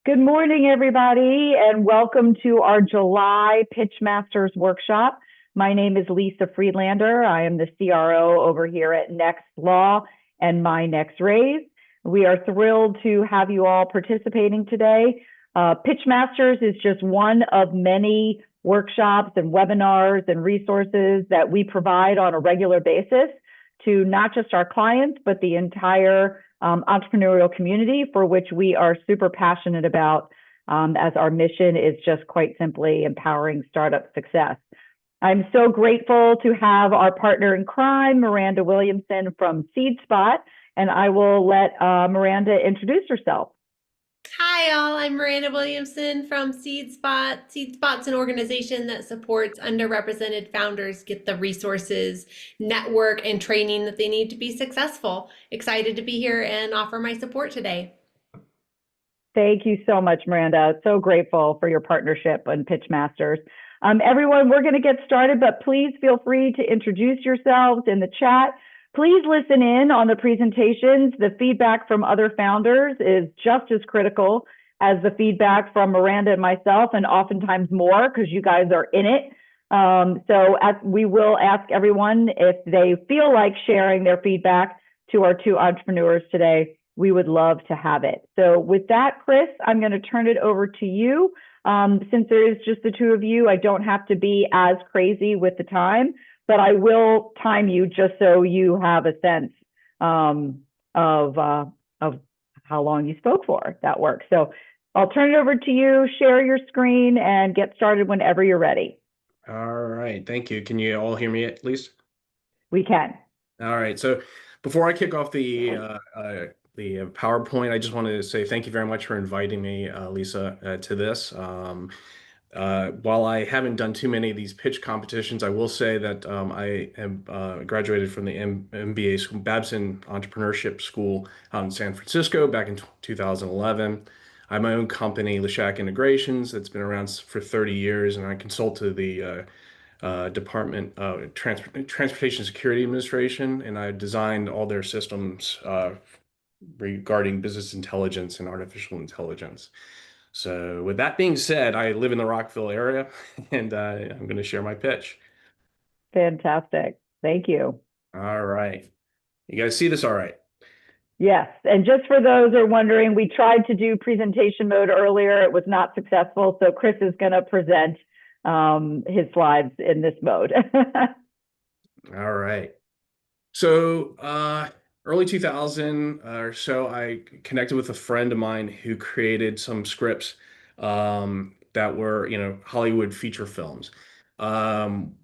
Good morning, everybody, and welcome to our July Pitchmasters workshop. My name is Lisa Friedlander. I am the CRO over here at Next Law and My Next Raise. We are thrilled to have you all participating today. Pitchmasters is just one of many workshops and webinars and resources that we provide on a regular basis to not just our clients, but the entire entrepreneurial community, for which we are super passionate about, as our mission is just quite simply empowering startup success. I'm so grateful to have our partner in crime, Miranda Williamson from SeedSpot, and I will let Miranda introduce herself. Hi, all. I'm Miranda Williamson from SeedSpot. SeedSpot's an organization that supports underrepresented founders get the resources, network, and training that they need to be successful. Excited to be here and offer my support today. Thank you so much, Miranda. So grateful for your partnership on Pitchmasters. Everyone, we're going to get started, but please feel free to introduce yourselves in the chat. Please listen in on the presentations. The feedback from other founders is just as critical as the feedback from Miranda and myself, and oftentimes more because you guys are in it. We will ask everyone if they feel like sharing their feedback to our two entrepreneurs today. We would love to have it. So with that, Chris, I'm going to turn it over to you. Since there is just the two of you, I don't have to be as crazy with the time, but I will time you just so you have a sense of how long you spoke for. That works. So I'll turn it over to you, share your screen, and get started whenever you're ready. All right. Thank you. Can you all hear me at least? We can. All right. So before I kick off the PowerPoint, I just wanted to say thank you very much for inviting me, Lisa, to this. While I haven't done too many of these pitch competitions, I will say that I am graduated from the MBA school, Babson Entrepreneurship School out in San Francisco back in 2011. I have my own company, Lishak Integrations, that's been around for 30 years, and I consult to the Department of Transportation Security Administration, and I designed all their systems regarding business intelligence and artificial intelligence. So with that being said, I live in the Rockville area, and I'm going to share my pitch. Fantastic. Thank you. All right. You guys see this all right? Yes. And just for those who are wondering, we tried to do presentation mode earlier. It was not successful. So Chris is going to present his slides in this mode. All right. So early 2000 or so, I connected with a friend of mine who created some scripts that were, Hollywood feature films.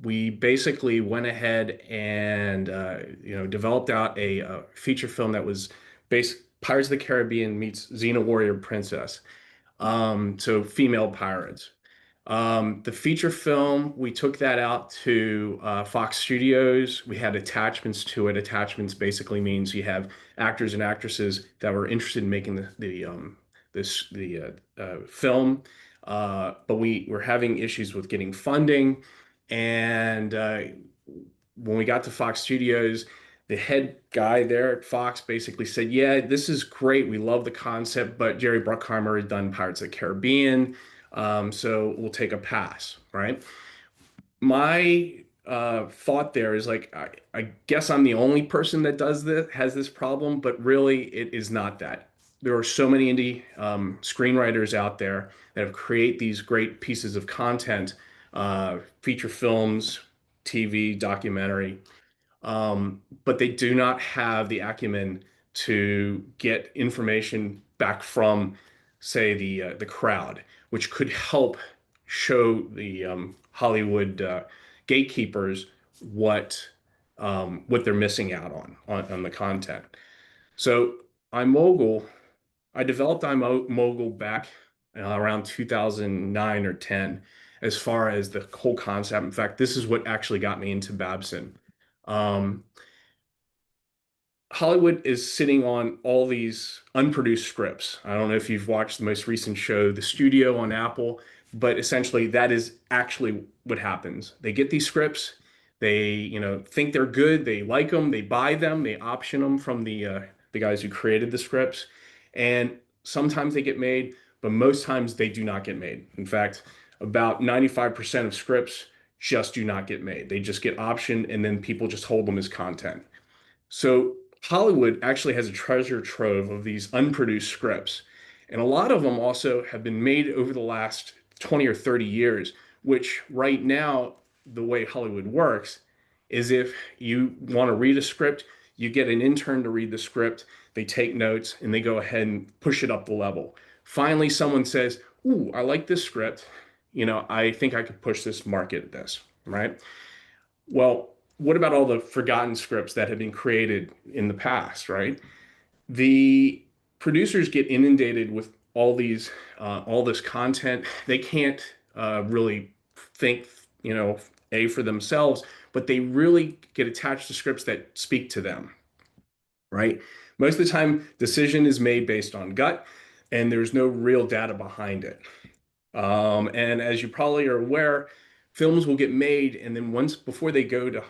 We basically went ahead and, developed out a feature film that was based Pirates of the Caribbean meets Xena Warrior Princess. So female pirates. The feature film, we took that out to Fox Studios. We had attachments to it. Attachments basically means you have actors and actresses that were interested in making the film, but we were having issues with getting funding. And when we got to Fox Studios, the head guy there at Fox basically said, "Yeah, this is great. We love the concept, but Jerry Bruckheimer had done Pirates of the Caribbean." So we'll take a pass, right? My thought there is like, I guess I'm the only person that has this problem, but really it is not that. There are so many indie screenwriters out there that have created these great pieces of content, feature films, TV, documentary, but they do not have the acumen to get information back from, say, the crowd, which could help show the Hollywood gatekeepers what they're missing out on the content. So I developed iMogul back around 2009 or 10 as far as the whole concept. In fact, this is what actually got me into Babson. Um, Hollywood is sitting on all these unproduced scripts. I don't know if you've watched the most recent show, The Studio on Apple, but essentially that is actually what happens. They get these scripts, they, think they're good, they like them, they buy them, they option them from the guys who created the scripts, and Sometimes they get made, but most times they do not get made. In fact, about 95% of scripts just do not get made. They just get optioned and then people just hold them as content. So Hollywood actually has a treasure trove of these unproduced scripts. And a lot of them also have been made over the last 20 or 30 years, which right now, the way Hollywood works is if you want to read a script, you get an intern to read the script, they take notes, and they go ahead and push it up the level. Finally, someone says, "Ooh, I like this script. I think I could push this, market this," right? Well, what about all the forgotten scripts that have been created in the past, right? The producers get inundated with all this content. They can't really think, for themselves, but they really get attached to scripts that speak to them, right? Most of the time, decision is made based on gut, and there's no real data behind it. And as you probably are aware, films will get made, and then once before they go to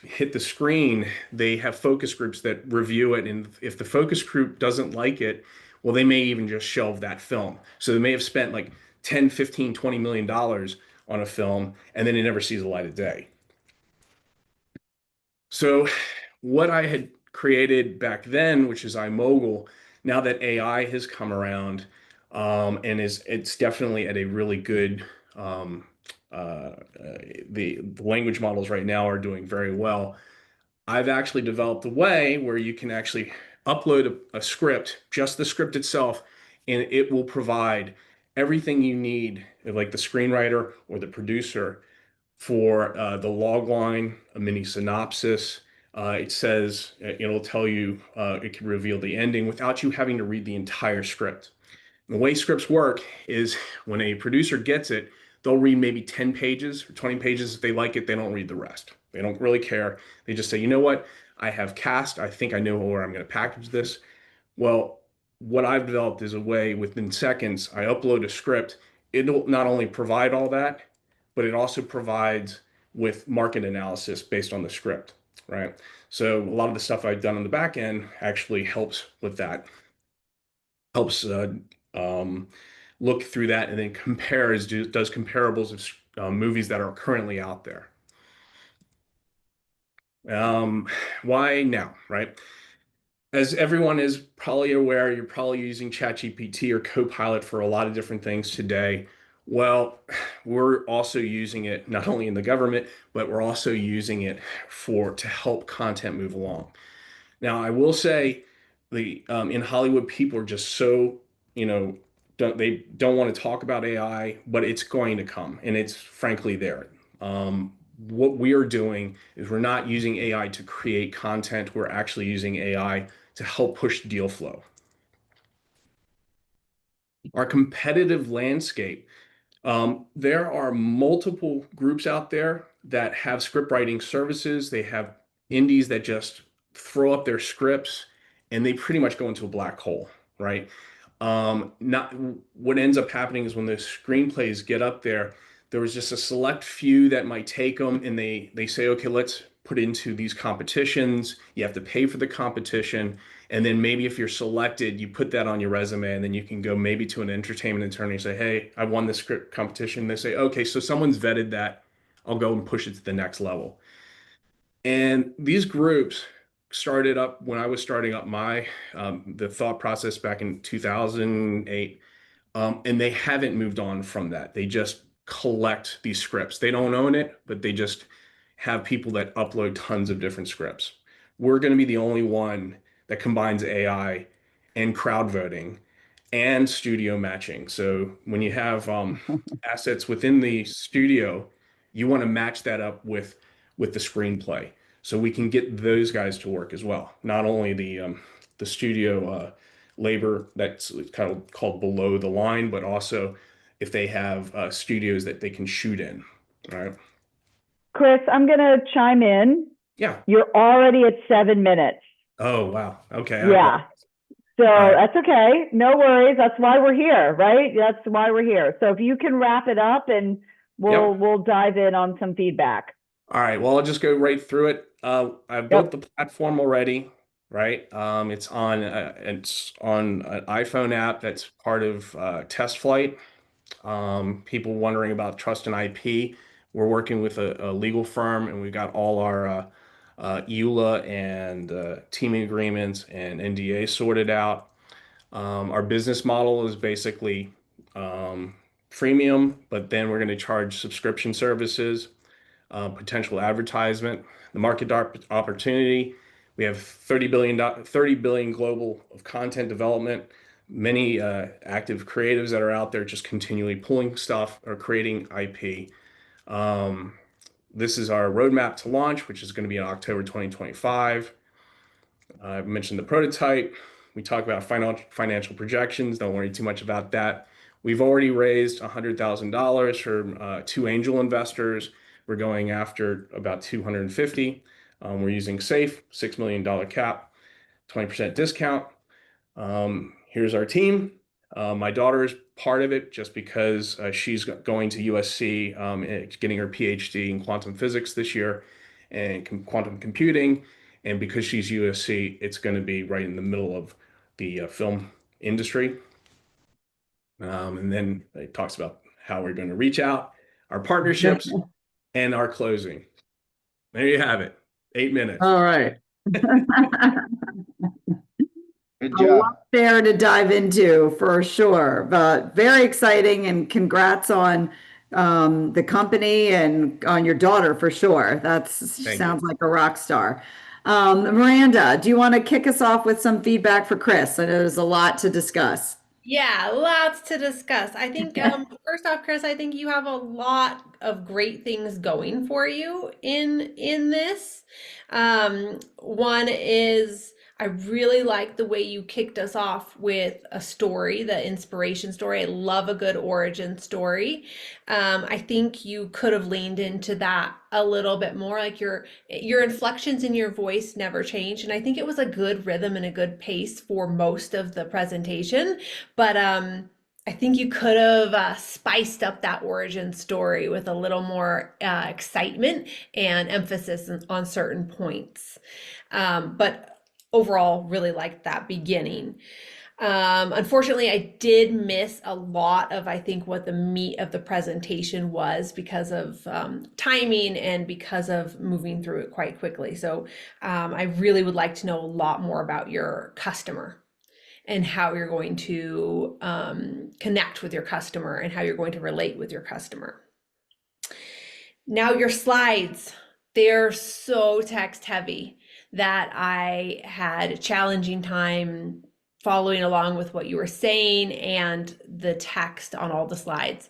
hit the screen, they have focus groups that review it. And if the focus group doesn't like it, well, they may even just shelve that film. So they may have spent like 10, 15, $20 million on a film, and then it never sees the light of day. So what I had created back then, which is iMogul, now that AI has come around, and it's definitely at a really good the language models right now are doing very well. I've actually developed a way where you can actually upload a script, just the script itself, and it will provide everything you need, like the screenwriter or the producer, for the log line, a mini synopsis. It says it'll tell you, it can reveal the ending without you having to read the entire script. The way scripts work is when a producer gets it, they'll read maybe 10 pages or 20 pages. If they like it, they don't read the rest. They don't really care. They just say, you know what? I have cast. I think I know where I'm going to package this. Well, what I've developed is a way within seconds, I upload a script. It'll not only provide all that, but it also provides with market analysis based on the script, right? So a lot of the stuff I've done on the back end actually helps with that, helps look through that and then does comparables of movies that are currently out there. Why now, right? As everyone is probably aware, you're probably using ChatGPT or Copilot for a lot of different things today. Well, we're also using it not only in the government, but we're also using it to help content move along. Now, I will say in Hollywood, people are just so, they don't want to talk about AI, but it's going to come, and it's frankly there. What we are doing is we're not using AI to create content. We're actually using AI to help push deal flow. Our competitive landscape. There are multiple groups out there that have script writing services. They have indies that just throw up their scripts and they pretty much go into a black hole, right? Not what ends up happening is when the screenplays get up there, there was just a select few that might take them and they say, okay, let's put into these competitions. You have to pay for the competition. And then maybe if you're selected, you put that on your resume and then you can go maybe to an entertainment attorney and say, hey, I won this script competition. They say, okay, so someone's vetted that. I'll go and push it to the next level. And these groups started up when I was starting up the thought process back in 2008. And they haven't moved on from that. They just collect these scripts. They don't own it, but they just have people that upload tons of different scripts. We're going to be the only one that combines AI and crowd voting and studio matching. So when you have assets within the studio, you want to match that up with the screenplay. So we can get those guys to work as well. Not only the studio labor that's kind of called below the line, but also if they have studios that they can shoot in, right? Chris, I'm going to chime in. Yeah. You're already at 7 minutes. Oh, wow. Okay. Yeah. So right. That's okay. No worries. That's why we're here, right? That's why we're here. So if you can wrap it up and we'll dive in on some feedback. All right. Well, I'll just go right through it. I've built the platform already, right? It's on an iPhone app that's part of Test Flight. People wondering about trust and IP. We're working with a legal firm, and we've got all our EULA and teaming agreements and NDA sorted out. Our business model is basically um, freemium, but then we're going to charge subscription services, potential advertisement, the market opportunity. We have 30 billion global of content development, many active creatives that are out there just continually pulling stuff or creating IP. Um, this is our roadmap to launch, which is going to be in October 2025. I mentioned the prototype. We talk about financial projections. Don't worry too much about that. We've already raised $100,000 from two angel investors. We're going after about 250. We're using SAFE, $6 million cap, 20% discount. Here's our team. My daughter is part of it just because she's going to USC, getting her PhD in quantum physics this year and quantum computing. And because she's USC, it's going to be right in the middle of the film industry. And then it talks about how we're going to reach out, our partnerships, and our closing. There you have it. 8 minutes. All right. Good A lot job. there to dive into for sure, but very exciting, and congrats on the company and on your daughter for sure. Sounds like a rock star. Miranda, do you want to kick us off with some feedback for Chris? I know there's a lot to discuss. Yeah, lots to discuss. I think first off, Chris, I think you have a lot of great things going for you in this. One is I really like the way you kicked us off with a story, the inspiration story. I love a good origin story. I think you could have leaned into that a little bit more. Like your inflections in your voice never changed, and I think it was a good rhythm and a good pace for most of the presentation. But I think you could have spiced up that origin story with a little more excitement and emphasis on certain points. But overall, really liked that beginning. Unfortunately, I did miss a lot of, I think, what the meat of the presentation was because of timing and because of moving through it quite quickly. So I really would like to know a lot more about your customer and how you're going to connect with your customer and how you're going to relate with your customer. Now, your slides, they're so text heavy that I had a challenging time following along with what you were saying and the text on all the slides.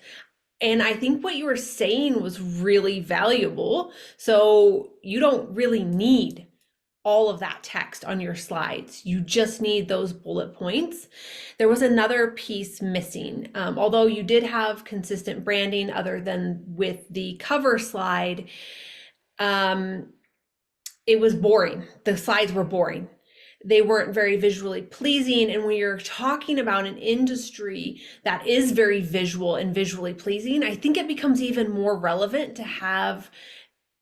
And I think what you were saying was really valuable. So you don't really need all of that text on your slides. You just need those bullet points. There was another piece missing. Although you did have consistent branding other than with the cover slide, it was boring. The slides were boring. They weren't very visually pleasing. And when you're talking about an industry that is very visual and visually pleasing, I think it becomes even more relevant to have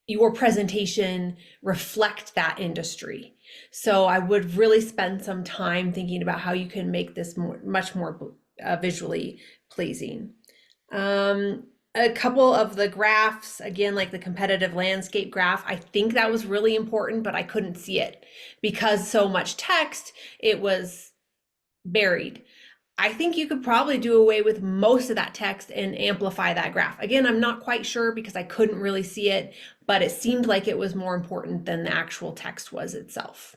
your presentation reflect that industry. So I would really spend some time thinking about how you can make this much more visually pleasing. A couple of the graphs, again, like the competitive landscape graph, I think that was really important, but I couldn't see it because so much text, it was buried. I think you could probably do away with most of that text and amplify that graph. Again, I'm not quite sure because I couldn't really see it, but it seemed like it was more important than the actual text was itself.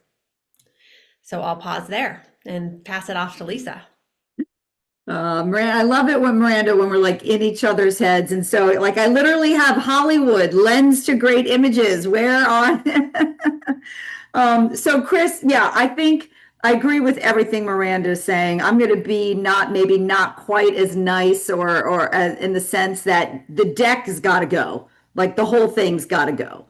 So I'll pause there and pass it off to Lisa. Miranda, I love it when we're like in each other's heads. And so like, I literally have Hollywood lens to great images. Where on? So Chris, yeah, I think I agree with everything Miranda is saying. I'm going to be maybe not quite as nice or in the sense that the deck has got to go. Like the whole thing's got to go.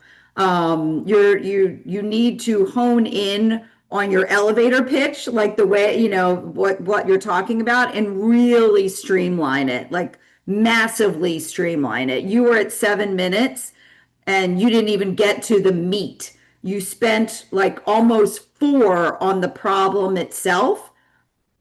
You need to hone in on your elevator pitch, like the way, what you're talking about, and really streamline it, like massively streamline it. You were at 7 minutes and you didn't even get to the meat. you spent like almost 4 on the problem itself.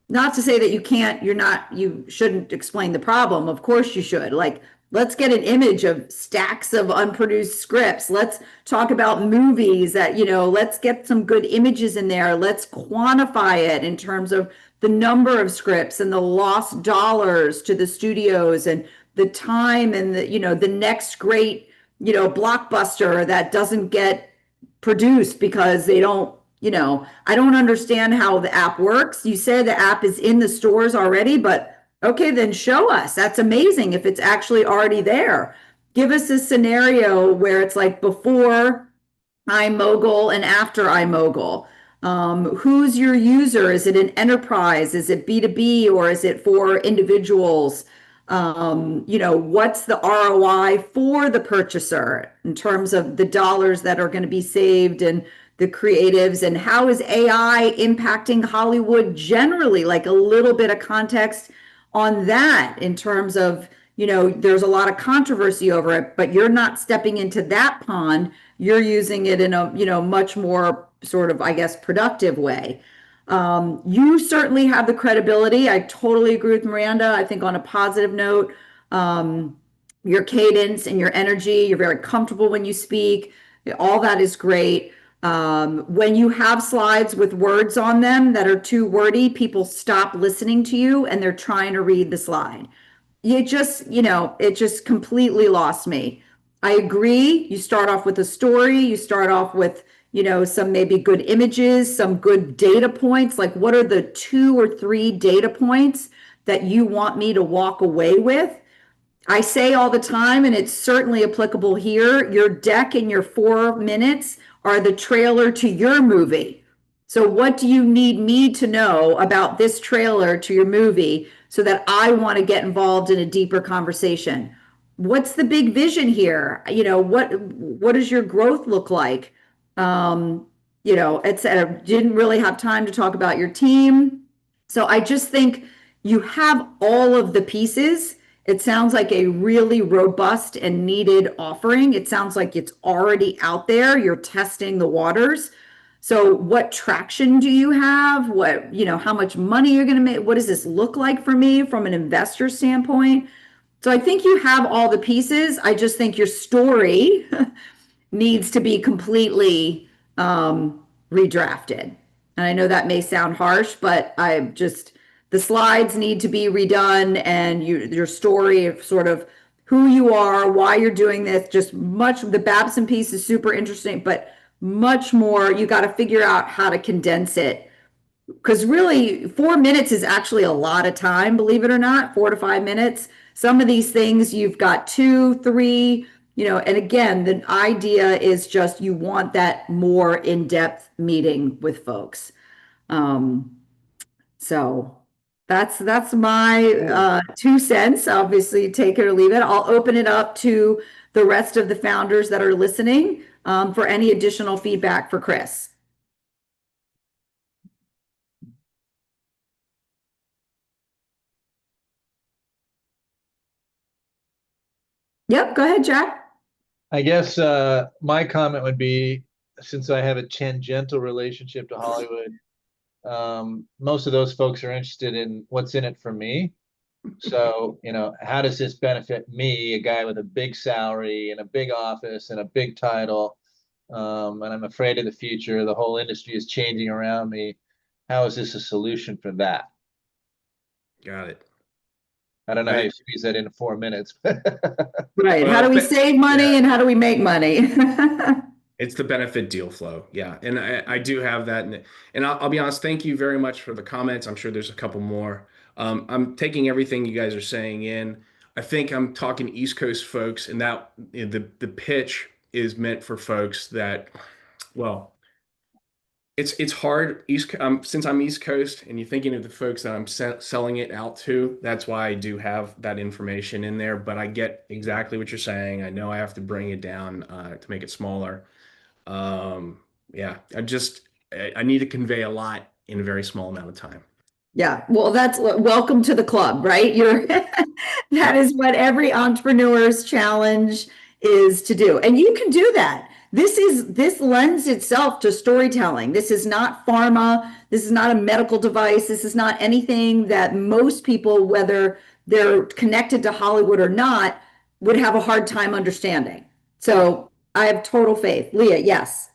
Not to say that you shouldn't explain the problem. Of course you should. Like, let's get an image of stacks of unproduced scripts. Let's talk about movies that, let's get some good images in there. Let's quantify it in terms of the number of scripts and the lost dollars to the studios and the time and the next great, blockbuster that doesn't get produced because they don't, I don't understand how the app works. You say the app is in the stores already, but okay, then show us. That's amazing if it's actually already there. Give us a scenario where it's like before iMogul and after iMogul. Who's your user? Is it an enterprise? Is it B2B or is it for individuals? What's the ROI for the purchaser in terms of the dollars that are going to be saved and the creatives, and how is AI impacting Hollywood generally? Like a little bit of context on that in terms of, there's a lot of controversy over it, but you're not stepping into that pond. You're using it in a, much more sort of, I guess, productive way. You certainly have the credibility. I totally agree with Miranda. I think on a positive note, your cadence and your energy, you're very comfortable when you speak. All that is great. When you have slides with words on them that are too wordy, people stop listening to you and they're trying to read the slide. It just completely lost me. I agree. You start off with a story, you start off with, some maybe good images, some good data points. Like, what are the 2 or 3 data points that you want me to walk away with? I say all the time, and it's certainly applicable here, your deck and your 4 minutes are the trailer to your movie. So what do you need me to know about this trailer to your movie so that I want to get involved in a deeper conversation? What's the big vision here? What does your growth look like? Etc. Didn't really have time to talk about your team. So I just think you have all of the pieces. It sounds like a really robust and needed offering. It sounds like it's already out there. You're testing the waters. So what traction do you have? How much money you're going to make? What does this look like for me from an investor standpoint? So I think you have all the pieces. I just think your story needs to be completely redrafted. And I know that may sound harsh, but the slides need to be redone, and your story of sort of who you are, why you're doing this, the Babson piece is super interesting, but much more, you got to figure out how to condense it. Because really 4 minutes is actually a lot of time, believe it or not, 4 to 5 minutes. Some of these things you've got 2, 3, and again, the idea is just you want that more in-depth meeting with folks. So that's my 2 cents. Obviously, take it or leave it. I'll open it up to the rest of the founders that are listening for any additional feedback for Chris. Yep, go ahead, Jack. I guess my comment would be, since I have a tangential relationship to Hollywood, most of those folks are interested in what's in it for me. So, how does this benefit me, a guy with a big salary and a big office and a big title? And I'm afraid of the future. The whole industry is changing around me. How is this a solution for that? Got it. I don't know how you squeeze that into 4 minutes. Right. How do we save money and how do we make money? It's the benefit deal flow. Yeah. And I do have that. And I'll be honest, thank you very much for the comments. I'm sure there's a couple more. I'm taking everything you guys are saying in. I think I'm talking East Coast folks, and that the pitch is meant for folks that, well, it's hard since I'm East Coast, and you're thinking of the folks that I'm selling it out to. That's why I do have that information in there, but I get exactly what you're saying. I know I have to bring it down to make it smaller. Yeah, I need to convey a lot in a very small amount of time. Yeah, well, that's welcome to the club, right? That is what every entrepreneur's challenge is to do. And you can do that. this lends itself to storytelling. This is not pharma. This is not a medical device. This is not anything that most people, whether they're connected to Hollywood or not, would have a hard time understanding. So I have total faith. Leah, yes.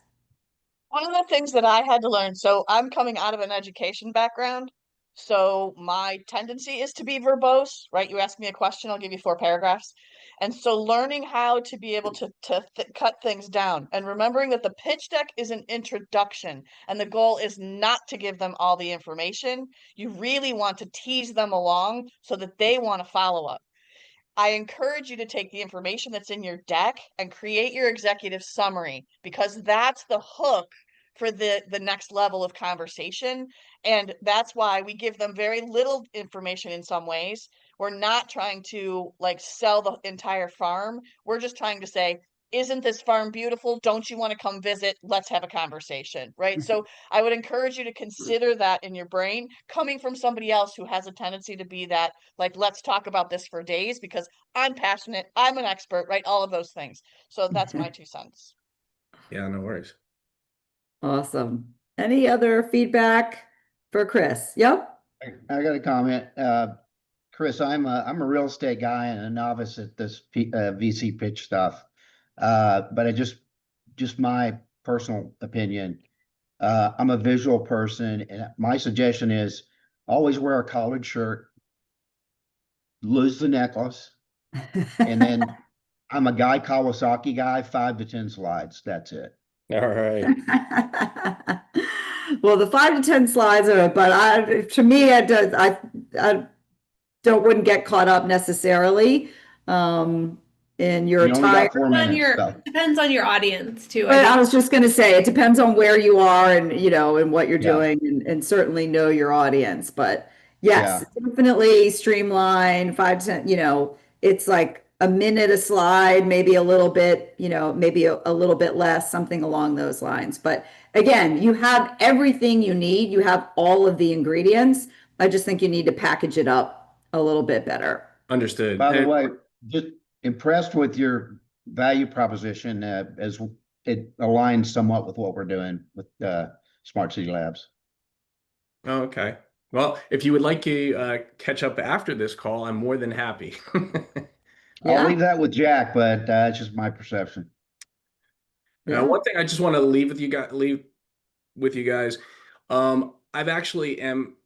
One of the things that I had to learn, so I'm coming out of an education background, so my tendency is to be verbose, right? You ask me a question, I'll give you 4 paragraphs. And so learning how to be able to cut things down and remembering that the pitch deck is an introduction and the goal is not to give them all the information. You really want to tease them along so that they want to follow up. I encourage you to take the information that's in your deck and create your executive summary, because that's the hook for the next level of conversation. And that's why we give them very little information in some ways. We're not trying to like sell the entire farm. We're just trying to say, isn't this farm beautiful? Don't you want to come visit? Let's have a conversation, right? So I would encourage you to consider that in your brain, coming from somebody else who has a tendency to be that, like, let's talk about this for days because I'm passionate, I'm an expert, right? All of those things. So that's my 2 cents. Yeah, no worries. Awesome. Any other feedback for Chris? Yep. I got a comment. Chris, I'm a real estate guy and a novice at this VC pitch stuff. But I just my personal opinion. I'm a visual person, and my suggestion is always wear a collared shirt, lose the necklace, and then I'm a Guy Kawasaki guy, 5 to 10 slides. That's it. All right. Well, the 5 to 10 slides are, but to me, I wouldn't get caught up necessarily in your You only got time. 4 minutes. So. Depends on your audience too. But I was just going to say, it depends on where you are and, and what you're Yeah. doing, and certainly know your audience. But yes, definitely streamline 5 to 10, it's like a minute a slide, maybe a little bit, maybe a little bit less, something along those lines. But again, you have everything you need. You have all of the ingredients. I just think you need to package it up a little bit better. Understood. By the way, just impressed with your value proposition as it aligns somewhat with what we're doing with Smart City Labs. Oh, okay. Well, if you would like to catch up after this call, I'm more than happy. I'll leave that with Jack, but it's just my perception. One thing I just want to leave with you guys. I've actually am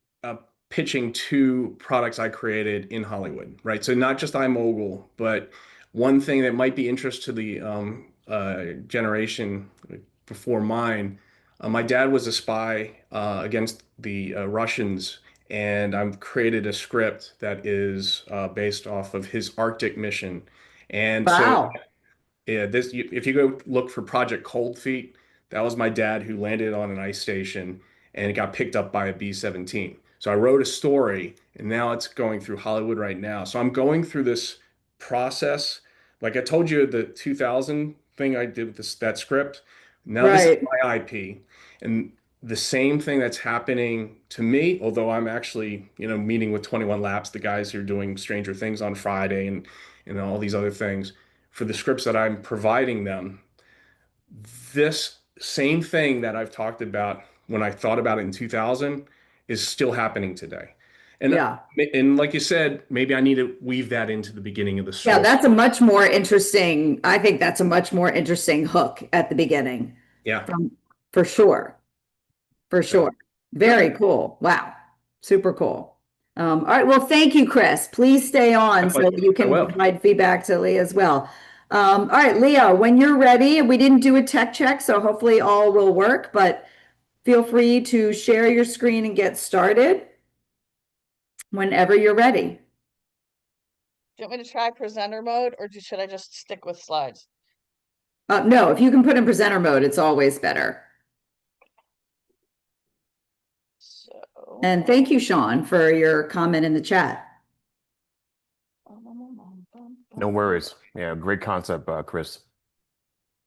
pitching 2 products I created in Hollywood, right? So not just iMogul, but one thing that might be interest to the generation before mine. My dad was a spy against the Russians, and I've created a script that is based off of his Arctic mission. And Wow. so, yeah, if you go look for Project Cold Feet, that was my dad who landed on an ice station and it got picked up by a B-17. So I wrote a story, and now it's going through Hollywood right now. So I'm going through this process. Like I told you, the 2000 thing I did with that script. Now this is my IP, and the same thing that's happening to me. Although I'm actually, meeting with 21 Laps, the guys who are doing Stranger Things on Friday, and all these other things for the scripts that I'm providing them. This same thing that I've talked about when I thought about it in 2000 is still happening today. And like you said, maybe I need to weave that into the beginning of the story. Yeah, that's a much more interesting, I think that's a much more interesting hook at the beginning. Yeah. For sure. For sure. Very cool. Wow. Super cool. All right. Well, thank you, Chris. Please stay on so you can provide feedback to Leah as well. All right, Leah, when you're ready, we didn't do a tech check, so hopefully all will work, but feel free to share your screen and get started whenever you're ready. Do you want me to try presenter mode, or should I just stick with slides? No, if you can put in presenter mode, it's always better. So, and thank you, Sean, for your comment in the chat. No worries. Yeah, great concept, Chris.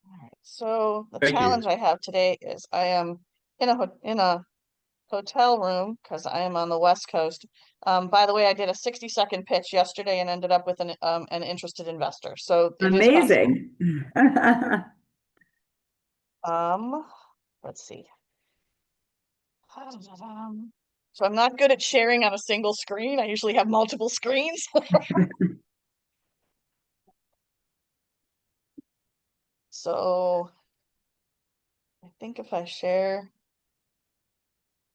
All right. So the challenge I have today is I am in a hotel room because I am on the West Coast. By the way, I did a 60-second pitch yesterday and ended up with an interested investor. So amazing. Let's see. So I'm not good at sharing on a single screen. I usually have multiple screens. So I think if I share.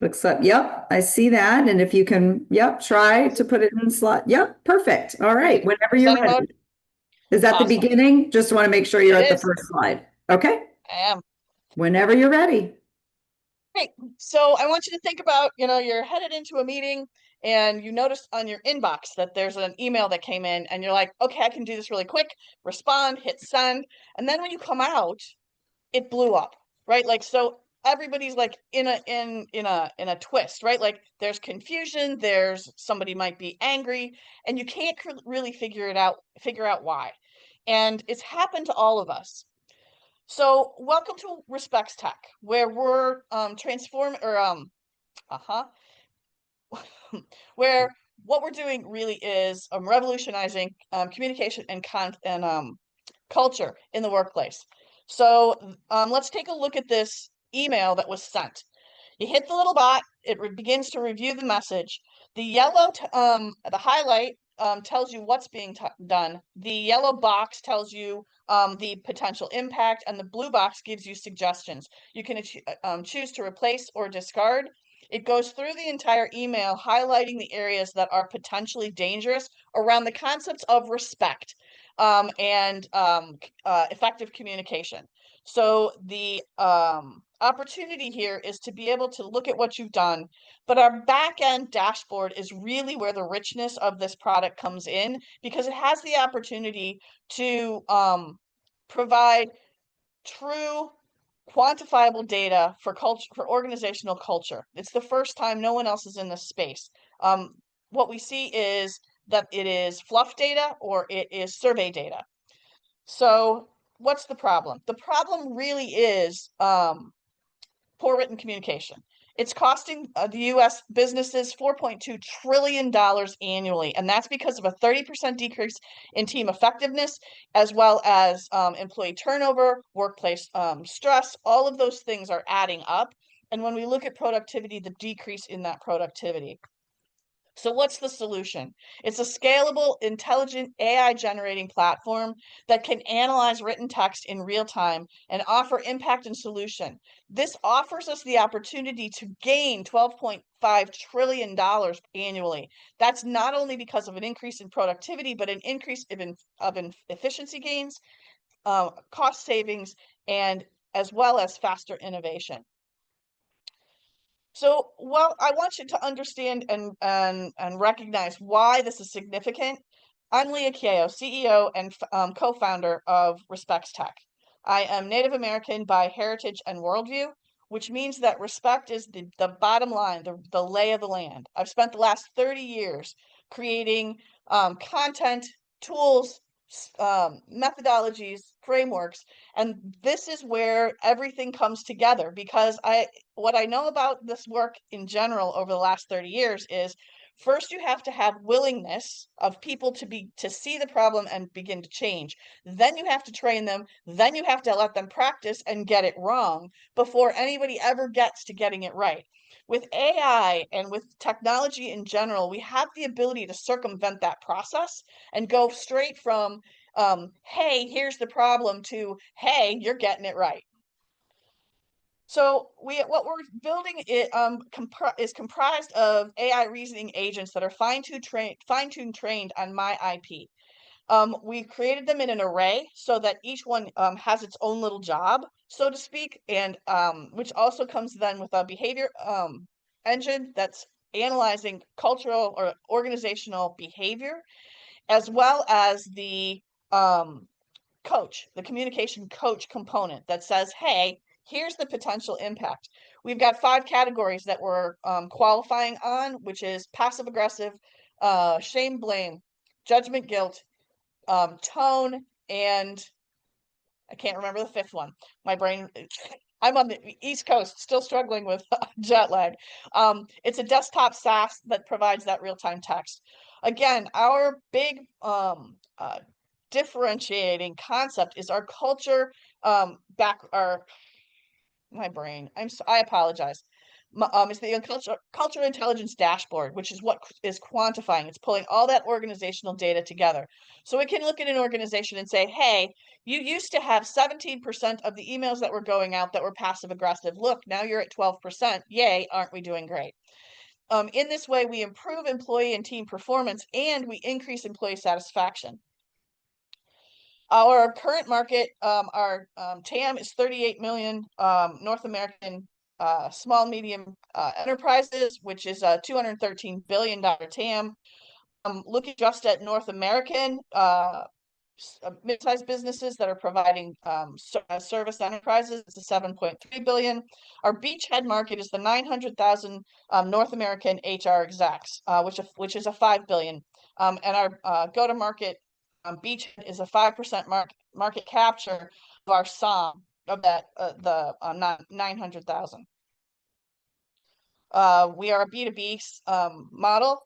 Looks up. Yep, I see that. And if you can, yep, try to put it in slot. Yep, perfect. All right, whenever you're Center mode. ready. Is that the Awesome. beginning? Just want to make sure you're It at the is. first slide. Okay, I am. whenever you're ready. Great. So I want you to think about, you're headed into a meeting and you notice on your inbox that there's an email that came in and you're like, okay, I can do this really quick, respond, hit send. And then when you come out, it blew up, right? Like, so everybody's like in a twist, right? Like there's confusion, there's somebody might be angry, and you can't really figure out why. And it's happened to all of us. So welcome to Respects Tech, where we're where what we're doing really is revolutionizing communication and culture in the workplace. So let's take a look at this email that was sent. You hit the little bot, it begins to review the message. The yellow, the highlight tells you what's being done. The yellow box tells you the potential impact, and the blue box gives you suggestions. You can choose to replace or discard. It goes through the entire email, highlighting the areas that are potentially dangerous around the concepts of respect and effective communication. So the opportunity here is to be able to look at what you've done, but our back end dashboard is really where the richness of this product comes in, because it has the opportunity to provide true quantifiable data for culture, for organizational culture. It's the first time, no one else is in this space. What we see is that it is fluff data or it is survey data. So what's the problem? The problem really is poor written communication. It's costing the U.S. businesses $4.2 trillion annually, and that's because of a 30% decrease in team effectiveness, as well as employee turnover, workplace stress. All of those things are adding up. And when we look at productivity, the decrease in that productivity. So what's the solution? It's a scalable, intelligent AI generating platform that can analyze written text in real time and offer impact and solution. This offers us the opportunity to gain $12.5 trillion annually. That's not only because of an increase in productivity, but an increase of efficiency gains, cost savings, and as well as faster innovation. So, well, I want you to understand and recognize why this is significant. I'm Leah Keough, CEO and co-founder of Respects Tech. I am Native American by heritage and worldview, which means that respect is the bottom line, the lay of the land. I've spent the last 30 years creating content, tools, methodologies, frameworks, and this is where everything comes together, because what I know about this work in general over the last 30 years is first you have to have willingness of people to see the problem and begin to change. Then you have to train them. Then you have to let them practice and get it wrong before anybody ever gets to getting it right. With AI and with technology in general, we have the ability to circumvent that process and go straight from hey, here's the problem to hey, you're getting it right. So what we're building is comprised of AI reasoning agents that are fine-tuned trained on my IP. We created them in an array so that each one has its own little job, so to speak, and which also comes then with a behavior engine that's analyzing cultural or organizational behavior, as well as the communication coach component that says, hey, here's the potential impact. We've got 5 categories that we're qualifying on, which is passive aggressive, shame, blame, judgment, guilt, tone, and I can't remember the 5th one. My brain, I'm on the East Coast, still struggling with jet lag. It's a desktop SaaS that provides that real-time text. Again, our big differentiating concept is our culture, my brain. I apologize. It's the cultural intelligence dashboard, which is what is quantifying. It's pulling all that organizational data together. So it can look at an organization and say, hey, you used to have 17% of the emails that were going out that were passive aggressive. Look, now you're at 12%. Yay, aren't we doing great? In this way, we improve employee and team performance, and we increase employee satisfaction. Our current market, our TAM is 38 million North American small, medium enterprises, which is a $213 billion TAM. Looking just at North American mid-sized businesses that are providing service enterprises, it's a 7.3 billion. Our beachhead market is the 900,000 North American HR execs, which is a 5 billion. And our go-to-market beachhead is a 5% market capture of our SOM of that the 900,000. We are a B2B model,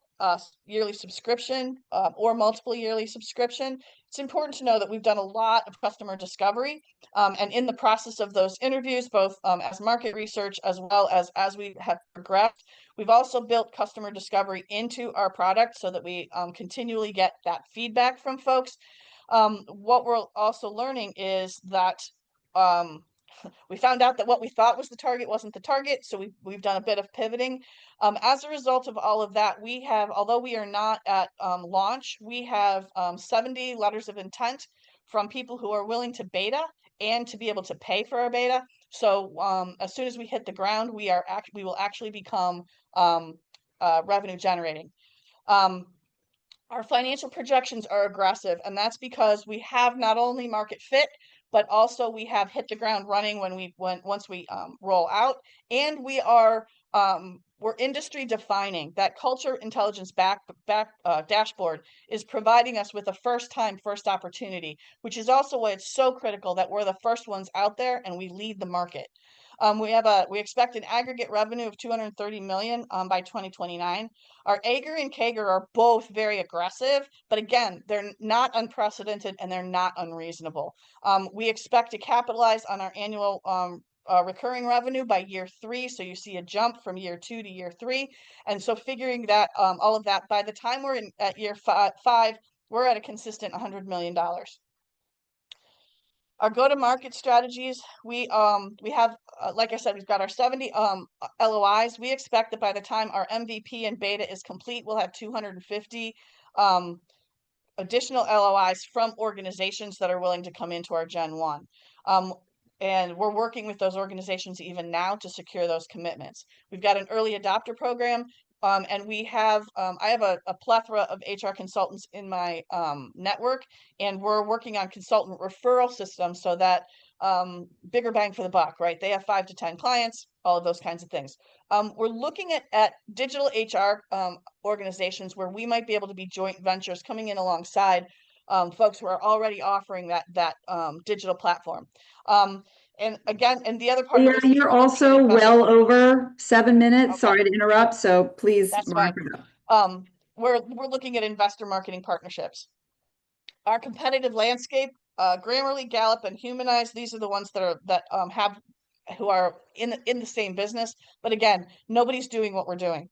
yearly subscription or multiple yearly subscription. It's important to know that we've done a lot of customer discovery, and in the process of those interviews, both as market research as well as we have progressed, we've also built customer discovery into our product so that we continually get that feedback from folks. What we're also learning is that we found out that what we thought was the target wasn't the target, so we've done a bit of pivoting. As a result of all of that, we have, although we are not at launch, we have 70 letters of intent from people who are willing to beta and to be able to pay for our beta. So as soon as we hit the ground, we will actually become revenue generating. Our financial projections are aggressive, and that's because we have not only market fit, but also we have hit the ground running once we roll out, and we're industry defining. That culture intelligence dashboard is providing us with a first opportunity, which is also why it's so critical that we're the first ones out there and we lead the market. We expect an aggregate revenue of 230 million by 2029. Our AGR and CAGR are both very aggressive, but again, they're not unprecedented and they're not unreasonable. We expect to capitalize on our annual recurring revenue by year 3, so you see a jump from year 2 to year 3, and so figuring that all of that by the time we're at year 5, we're at a consistent $100 million. Our go-to-market strategies, we have, like I said, we've got our 70 LOIs. We expect that by the time our MVP and beta is complete, we'll have 250 additional LOIs from organizations that are willing to come into our Gen 1. And we're working with those organizations even now to secure those commitments. We've got an early adopter program. And we have, I have a plethora of HR consultants in my network, and we're working on consultant referral systems so that bigger bang for the buck, right? They have 5 to 10 clients, all of those kinds of things. We're looking at digital HR organizations where we might be able to be joint ventures coming in alongside folks who are already offering that digital platform. And again, and the other part of this is you're also well over 7 minutes. Okay. Sorry to interrupt. So please. That's fine. We're looking at investor marketing partnerships. Our competitive landscape, Grammarly, Gallup, and Humanize, these are the ones who are in the same business. But again, nobody's doing what we're doing.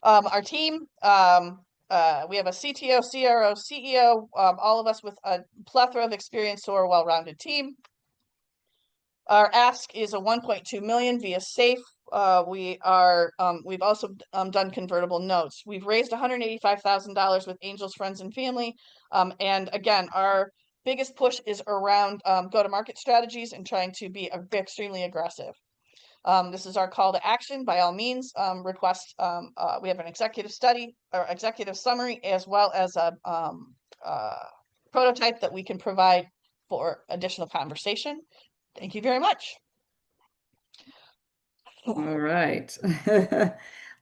Our team, we have a CTO, CRO, CEO, all of us with a plethora of experience, so we're a well-rounded team. Our ask is a 1.2 million via SAFE. We've also done convertible notes. We've raised $185,000 with angels, friends, and family. And again, our biggest push is around go-to-market strategies and trying to be extremely aggressive. This is our call to action. By all means, request. We have an executive study or executive summary, as well as a prototype that we can provide for additional conversation. Thank you very much. All right.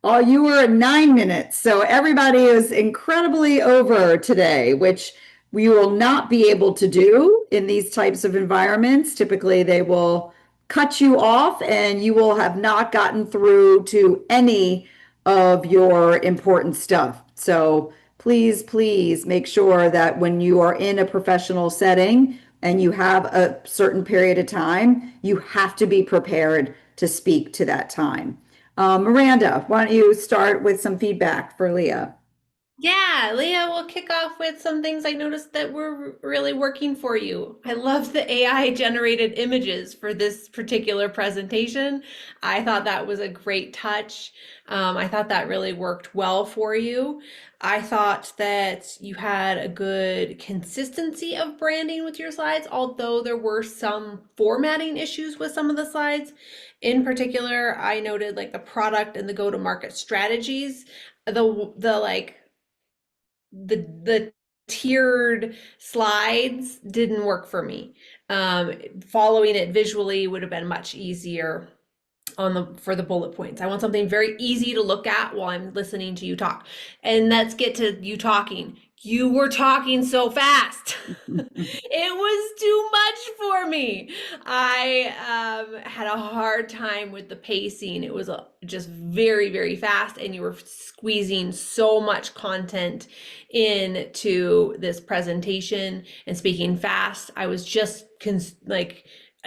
Oh, you were at 9 minutes. So everybody is incredibly over today, which we will not be able to do in these types of environments. Typically, they will cut you off and you will have not gotten through to any of your important stuff. So please make sure that when you are in a professional setting, and you have a certain period of time, you have to be prepared to speak to that time. Miranda, why don't you start with some feedback for Leah? Yeah, Leah, we'll kick off with some things I noticed that were really working for you. I love the AI generated images for this particular presentation. I thought that was a great touch. I thought that really worked well for you. I thought that you had a good consistency of branding with your slides, although there were some formatting issues with some of the slides. In particular, I noted like the product and the go-to-market strategies, the tiered slides didn't work for me. Following it visually would have been much easier for the bullet points. I want something very easy to look at while I'm listening to you talk. And let's get to you talking. You were talking so fast. It was too much for me. I had a hard time with the pacing. It was just very, very fast, and you were squeezing so much content into this presentation and speaking fast. I was just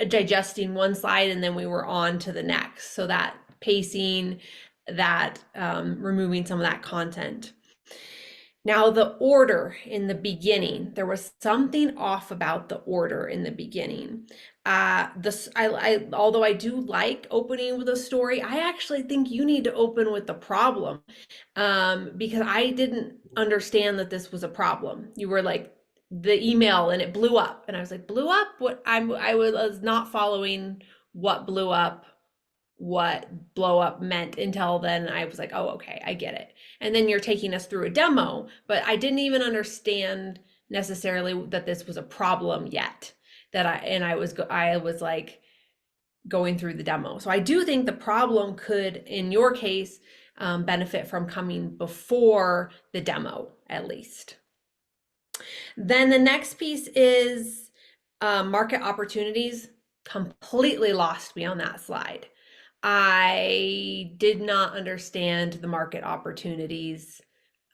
digesting one slide, and then we were on to the next. So that pacing, that removing some of that content. Now, the order in the beginning, there was something off about the order in the beginning. Although I do like opening with a story, I actually think you need to open with the problem, because I didn't understand that this was a problem. You were like, the email and it blew up, and I was like, blew up? What? I was not following what blew up, what blow up meant until then. I was like, oh, okay, I get it. And then you're taking us through a demo, but I didn't even understand necessarily that this was a problem yet. I was like going through the demo. So I do think the problem could, in your case, benefit from coming before the demo, at least. Then the next piece is market opportunities. Completely lost me on that slide. I did not understand the market opportunities.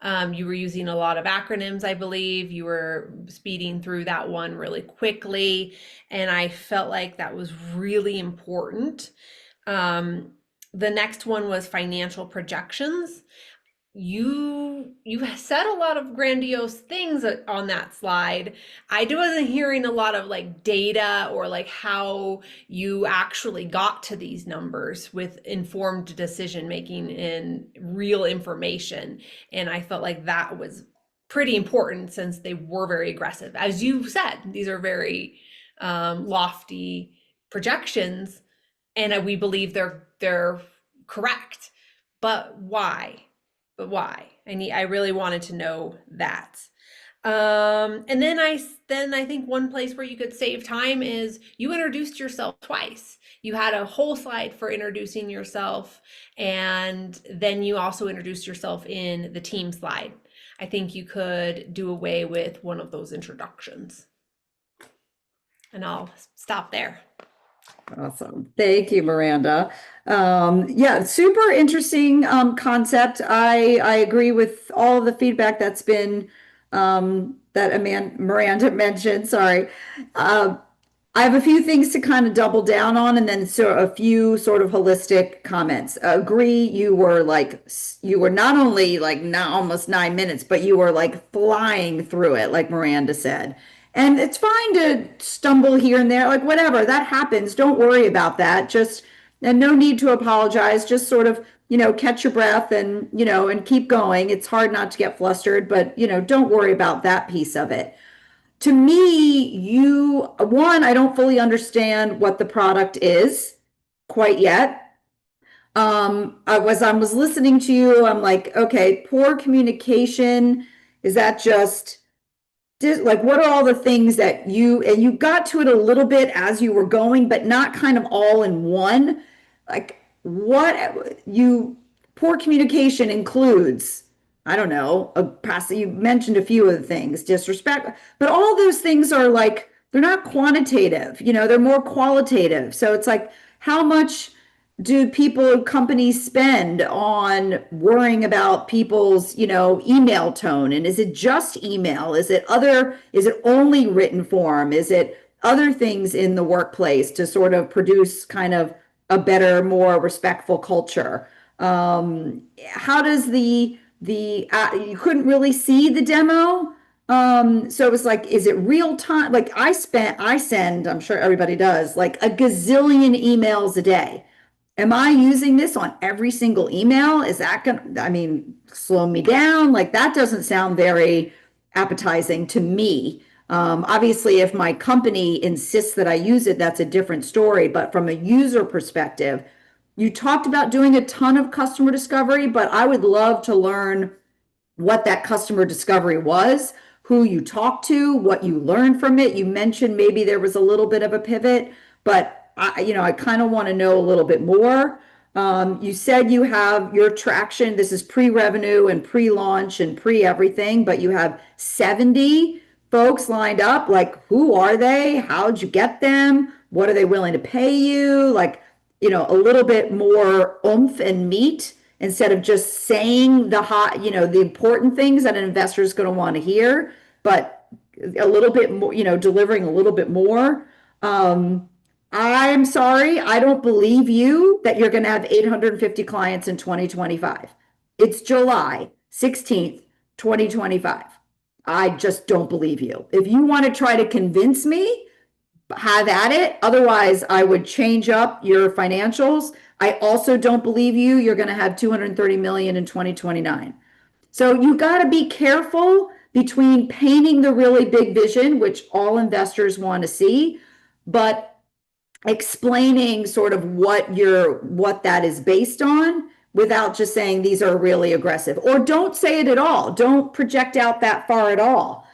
You were using a lot of acronyms, I believe. You were speeding through that one really quickly, and I felt like that was really important. The next one was financial projections. You said a lot of grandiose things on that slide. I wasn't hearing a lot of like data or like how you actually got to these numbers with informed decision making and real information. And I felt like that was pretty important since they were very aggressive. As you said, these are very lofty projections, and we believe they're correct. But why? I really wanted to know that. And then I think one place where you could save time is you introduced yourself twice. You had a whole slide for introducing yourself, and then you also introduced yourself in the team slide. I think you could do away with one of those introductions. And I'll stop there. Awesome. Thank you, Miranda. Yeah, super interesting concept. I agree with all of the feedback that's been that Miranda mentioned. Sorry. I have a few things to kind of double down on, and then a few sort of holistic comments. Agree, you were not only like not almost 9 minutes, but you were like flying through it, like Miranda said. And it's fine to stumble here and there, like whatever, that happens. Don't worry about that. And no need to apologize. Just sort of, catch your breath and, and keep going. It's hard not to get flustered, but, don't worry about that piece of it. To me, I don't fully understand what the product is quite yet. I was listening to you. I'm like, okay, poor communication. Is that just like, what are all the things that you got to it a little bit as you were going, but not kind of all in one? Like, poor communication includes, I don't know, you mentioned a few of the things, disrespect, but all those things are like, they're not quantitative, they're more qualitative. So it's like, how much do companies spend on worrying about people's, email tone? And is it just email? Is it only written form? Is it other things in the workplace to sort of produce kind of a better, more respectful culture. How does you couldn't really see the demo? So it was like, is it real time? Like I send, I'm sure everybody does, like a gazillion emails a day. Am I using this on every single email? Is that slow me down? Like that doesn't sound very appetizing to me. Obviously, if my company insists that I use it, that's a different story. But from a user perspective, you talked about doing a ton of customer discovery, but I would love to learn what that customer discovery was, who you talked to, what you learned from it. You mentioned maybe there was a little bit of a pivot, but I kind of want to know a little bit more. You said you have your traction. This is pre-revenue and pre-launch and pre-everything, but you have 70 folks lined up. Like, who are they? How'd you get them? What are they willing to pay you? Like, a little bit more oomph and meat instead of just saying the important things that an investor is going to want to hear, but a little bit more, delivering a little bit more. I'm sorry, I don't believe you that you're going to have 850 clients in 2025. It's July 16th, 2025. I just don't believe you. If you want to try to convince me, have at it. Otherwise, I would change up your financials. I also don't believe you. You're going to have 230 million in 2029. So you got to be careful between painting the really big vision, which all investors want to see, but explaining sort of what that is based on without just saying these are really aggressive, or don't say it at all. Don't project out that far at all.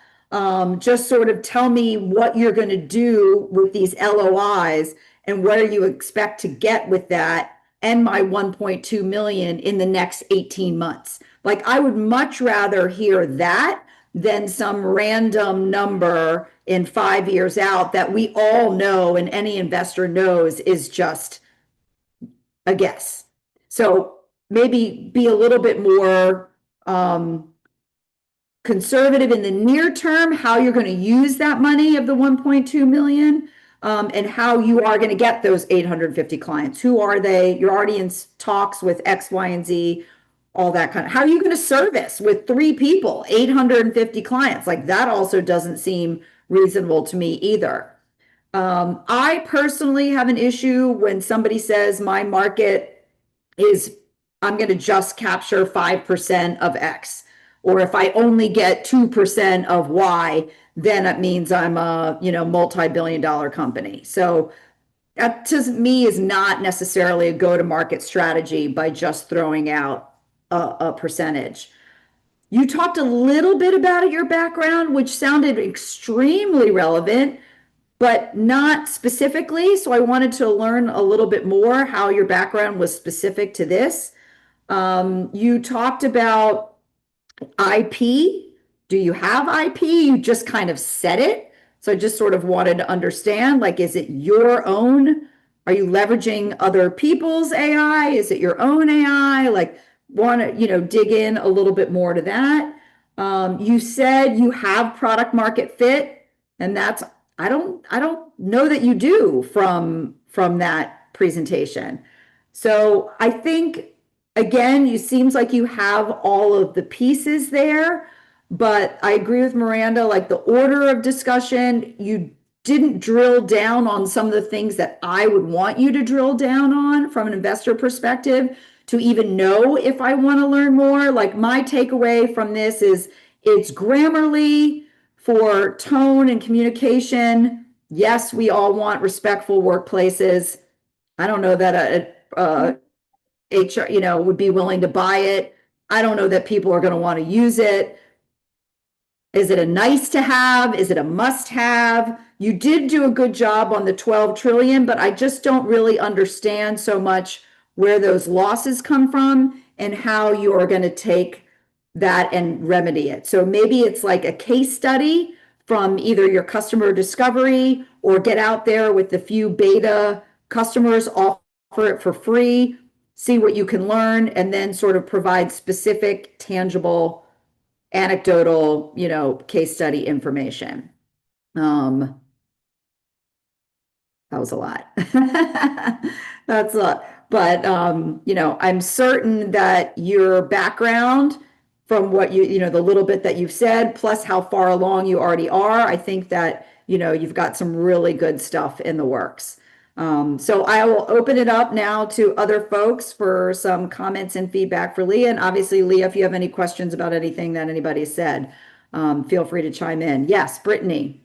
Just sort of tell me what you're going to do with these LOIs and what do you expect to get with that and my 1.2 million in the next 18 months. Like I would much rather hear that than some random number in 5 years out that we all know and any investor knows is just a guess. So maybe be a little bit more conservative in the near term, how you're going to use that money of the 1.2 million, and how you are going to get those 850 clients. Who are they? You're already in talks with X, Y, and Z, all that kind of. How are you going to service with 3 people, 850 clients? Like that also doesn't seem reasonable to me either. I personally have an issue when somebody says my market is, I'm going to just capture 5% of X. Or if I only get 2% of Y, then it means I'm a, multi-billion-dollar company. So that to me is not necessarily a go-to-market strategy by just throwing out a percentage. You talked a little bit about your background, which sounded extremely relevant, but not specifically. So I wanted to learn a little bit more how your background was specific to this. You talked about IP. Do you have IP? You just kind of said it. So I just sort of wanted to understand, like, is it your own? Are you leveraging other people's AI? Is it your own AI? Like, want to, dig in a little bit more to that. You said you have product market fit, and that's, I don't know that you do from that presentation. So I think, again, you seems like you have all of the pieces there, but I agree with Miranda, like the order of discussion, you didn't drill down on some of the things that I would want you to drill down on from an investor perspective to even know if I want to learn more. Like my takeaway from this is it's Grammarly for tone and communication. Yes, we all want respectful workplaces. I don't know that HR, would be willing to buy it. I don't know that people are going to want to use it. Is it a nice to have? Is it a must have? You did do a good job on the 12 trillion, but I just don't really understand so much where those losses come from and how you are going to take that and remedy it. So maybe it's like a case study from either your customer discovery or get out there with the few beta customers, offer it for free, see what you can learn, and then sort of provide specific, tangible, anecdotal, case study information. That was a lot. That's a lot. But, I'm certain that your background from what the little bit that you've said, plus how far along you already are, I think that, you've got some really good stuff in the works. So I will open it up now to other folks for some comments and feedback for Leah. And obviously, Leah, if you have any questions about anything that anybody said, feel free to chime in. Yes, Brittany.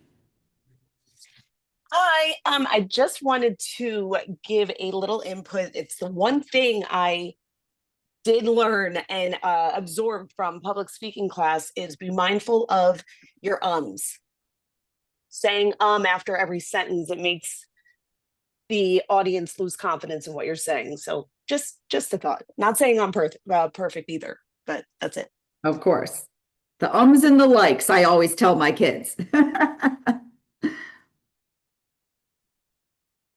Hi, I just wanted to give a little input. It's the one thing I did learn and absorb from public speaking class is be mindful of your ums. Saying after every sentence, it makes the audience lose confidence in what you're saying. So just a thought. Not saying I'm perfect either, but that's it. Of course. The ums and the likes, I always tell my kids.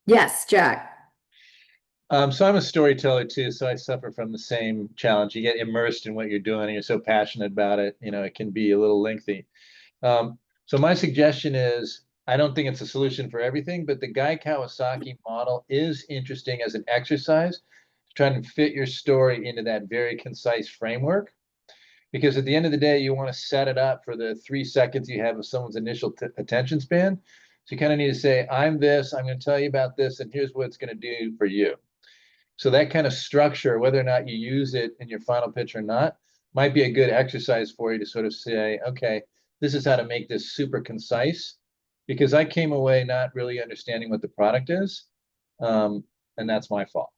Yes, Jack. So I'm a storyteller too, so I suffer from the same challenge. You get immersed in what you're doing and you're so passionate about it, it can be a little lengthy. So my suggestion is, I don't think it's a solution for everything, but the Guy Kawasaki model is interesting as an exercise to try and fit your story into that very concise framework. Because at the end of the day, you want to set it up for the 3 seconds you have of someone's initial attention span. So you kind of need to say, I'm this, I'm going to tell you about this, and here's what it's going to do for you. So that kind of structure, whether or not you use it in your final pitch or not, might be a good exercise for you to sort of say, okay, this is how to make this super concise, because I came away not really understanding what the product is, and that's my fault.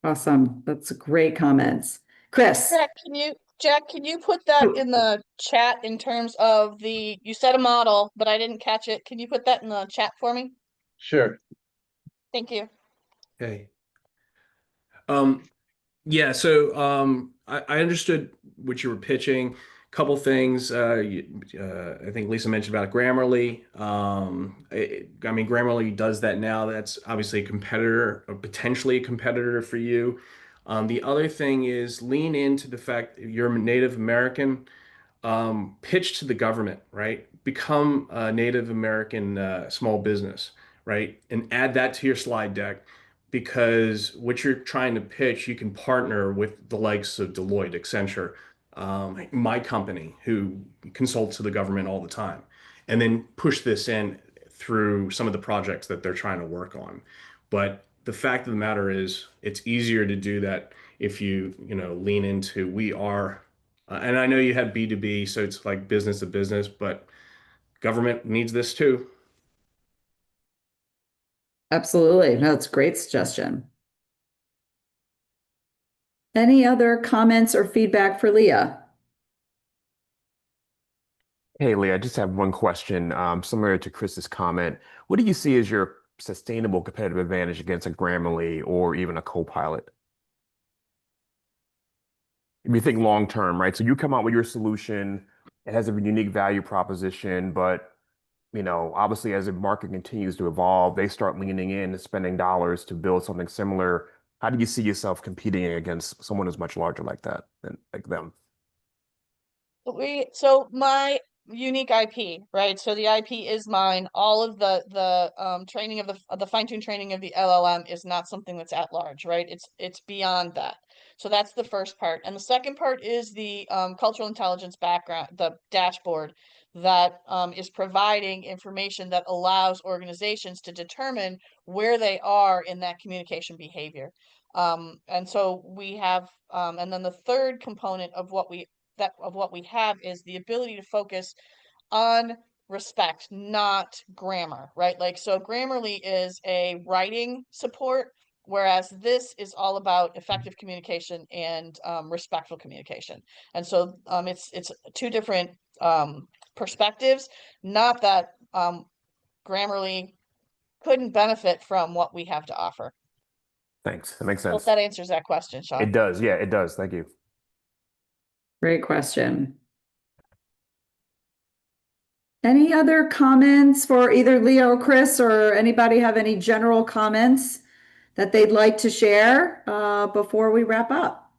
Awesome. That's great comments. Chris. Jack, can you put that in the chat in terms of you said a model, but I didn't catch it. Can you put that in the chat for me? Sure. Thank you. Okay. Yeah, so I understood what you were pitching. Couple things. I think Lisa mentioned about Grammarly. Grammarly does that now. That's obviously a competitor, or potentially a competitor for you. The other thing is lean into the fact that you're a Native American. Pitch to the government, right? Become a Native American small business, right? And add that to your slide deck, because what you're trying to pitch, you can partner with the likes of Deloitte, Accenture, my company, who consults to the government all the time, and then push this in through some of the projects that they're trying to work on. But the fact of the matter is, it's easier to do that if you lean into we are. And I know you have B2B, so it's like business to business, but government needs this too. Absolutely. No, that's a great suggestion. Any other comments or feedback for Leah? Hey, Leah, I just have one question, similar to Chris's comment. What do you see as your sustainable competitive advantage against a Grammarly or even a Copilot? If you think long term, right? So you come out with your solution, it has a unique value proposition, but obviously as the market continues to evolve, they start leaning in and spending dollars to build something similar. How do you see yourself competing against someone who's much larger like that than like them? So my unique IP, right? So the IP is mine. All of the training of the fine-tuned training of the LLM is not something that's at large, right? It's beyond that. So that's the first part. And the second part is the cultural intelligence background, the dashboard that is providing information that allows organizations to determine where they are in that communication behavior. And so we have, and then the third component of what we have is the ability to focus on respect, not grammar, right? Like, so Grammarly is a writing support, whereas this is all about effective communication and respectful communication. And so it's two different perspectives, not that Grammarly couldn't benefit from what we have to offer. Thanks. That makes Hope sense. that answers that question, Sean. It does. Yeah, it does. Thank you. Great question. Any other comments for either Leah or Chris, or anybody have any general comments that they'd like to share before we wrap up?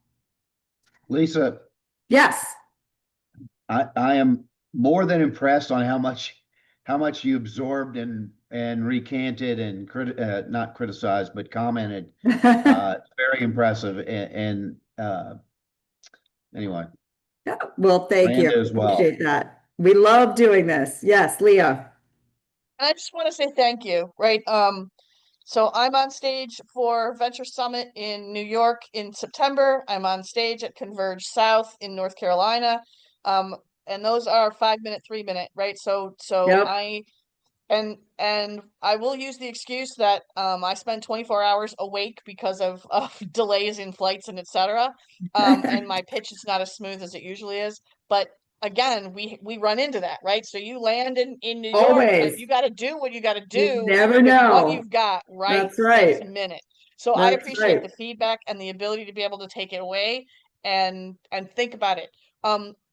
Lisa, Yes. I am more than impressed on how much you absorbed and recanted and not criticized, but commented. It's very impressive. And anyway, Yeah, well, thank you. Miranda as well. Appreciate that. We love doing this. Yes, Leah. And I just want to say thank you, right? So I'm on stage for Venture Summit in New York in September. I'm on stage at Converge South in North Carolina. And those are 5-minute, 3-minute, right? So Yep. and I will use the excuse that I spend 24 hours awake because of delays in flights and etc. And my pitch is not as smooth as it usually is. But again, we run into that, right? So you land in New York Always. and you got to do what you got to You do never with know. what you've got right That's right. this minute. So I That's appreciate right. the feedback and the ability to be able to take it away and think about it.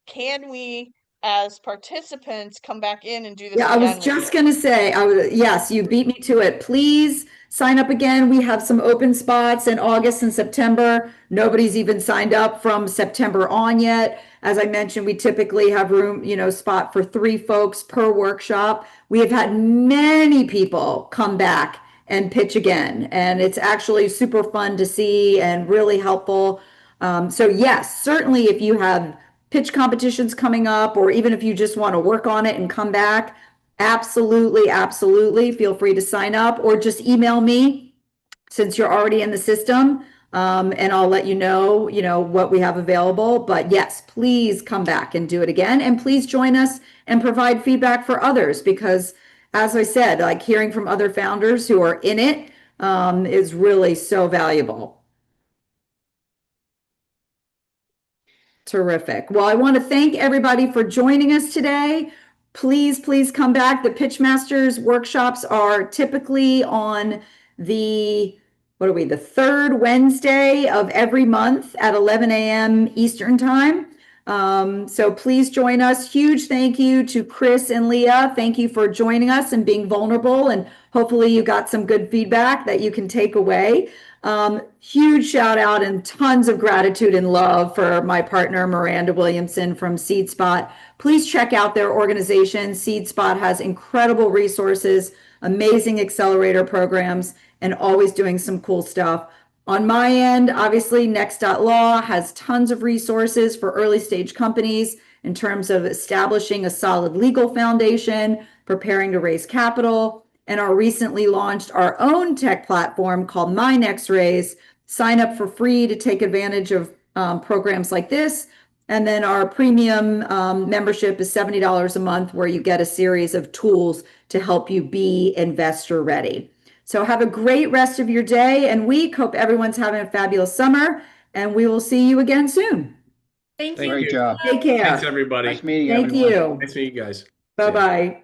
Can we, as participants, come back in and do this Yeah, I again was with just you? gonna say, yes, you beat me to it. Please sign up again. We have some open spots in August and September. Nobody's even signed up from September on yet. As I mentioned, we typically have room, spot for 3 folks per workshop. We have had many people come back and pitch again, and it's actually super fun to see and really helpful. So yes, certainly if you have pitch competitions coming up, or even if you just want to work on it and come back, absolutely, absolutely feel free to sign up or just email me since you're already in the system. And I'll let you know, what we have available. But yes, please come back and do it again. And please join us and provide feedback for others, because as I said, like hearing from other founders who are in it is really so valuable. Terrific. Well, I want to thank everybody for joining us today. Please, please come back. The Pitchmasters workshops are typically on the 3rd Wednesday of every month at 11 a.m. Eastern Time. So please join us. Huge thank you to Chris and Leah. Thank you for joining us and being vulnerable. And hopefully you got some good feedback that you can take away. Huge shout out and tons of gratitude and love for my partner, Miranda Williamson from SeedSpot. Please check out their organization. SeedSpot has incredible resources, amazing accelerator programs, and always doing some cool stuff. On my end, obviously, Next.Law has tons of resources for early stage companies in terms of establishing a solid legal foundation, preparing to raise capital, and our recently launched our own tech platform called My Next Raise. Sign up for free to take advantage of programs like this. And then our premium membership is $70 a month, where you get a series of tools to help you be investor ready. So have a great rest of your day and week. Hope everyone's having a fabulous summer, and we will see you again soon. Thank you. Thank Great you. job. Take care. Thanks, everybody. Nice meeting Thank everyone. you. Nice meeting you guys. See ya. Bye-bye.